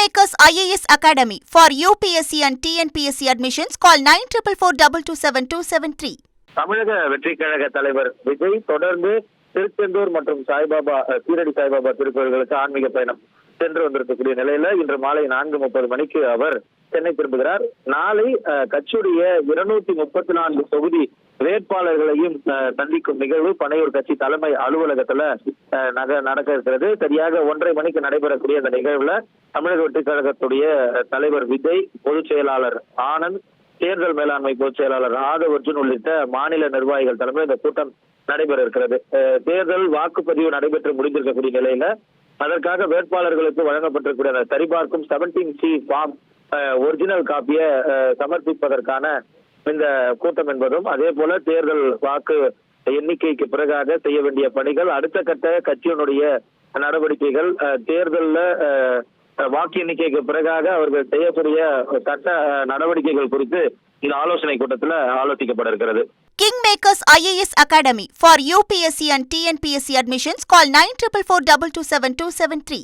Kingmakers IAS Academy for UPSC and TNPSC admissions. Call 9444227273. தமிழக வெற்றி கழக தலைவர் விஜய் தொடர்ந்து திருச்செந்தூர் மற்றும் சாய்பாபா சீரடி சாய்பாபா திருக்கோயில்களுக்கு ஆன்மீக பயணம் சென்று வந்திருக்கக்கூடிய நிலையில இன்று மாலை 4:30 மணிக்கு அவர் சென்னை திரும்புகிறார். நாளை கட்சியுடைய 234 தொகுதி வேட்பாளர்களையும் சந்திக்கும் நிகழ்வு பனையூர் கட்சி தலைமை அலுவலகத்துல நடக்க இருக்கிறது. சரியாக 1:30 மணிக்கு நடைபெறக்கூடிய அந்த நிகழ்வுல தமிழக வெற்றி கழகத்துடைய தலைவர் விஜய், பொதுச் செயலாளர் ஆனந்த், தேர்தல் மேலாண்மை பொதுச் செயலாளர் ஆதவ் அர்ஜுன் உள்ளிட்ட மாநில நிர்வாகிகள் தலைமையில் இந்த கூட்டம் நடைபெற இருக்கிறது. தேர்தல் வாக்குப்பதிவு நடைபெற்று முடிந்திருக்கக்கூடிய நிலையில அதற்காக வேட்பாளர்களுக்கு வழங்கப்பட்டிருக்கூடிய அந்த சரிபார்க்கும் 17C ஃபார்ம் ஒரிஜினல் காப்பியை சமர்ப்பிப்பதற்கான இந்த கூட்டம் என்பதும், அதே போல தேர்தல் வாக்கு எண்ணிக்கைக்கு பிறகாக செய்ய வேண்டிய பணிகள், அடுத்த கட்ட கட்சியினுடைய நடவடிக்கைகள், தேர்தலில் வாக்கு எண்ணிக்கைக்கு பிறகாக அவர்கள் செய்யக்கூடிய சட்ட நடவடிக்கைகள் குறித்து இந்த ஆலோசனை கூட்டத்தில் ஆலோசிக்கப்பட இருக்கிறது. Kingmakers IAS Academy for UPSC and TNPSC admissions. Call 9444227273.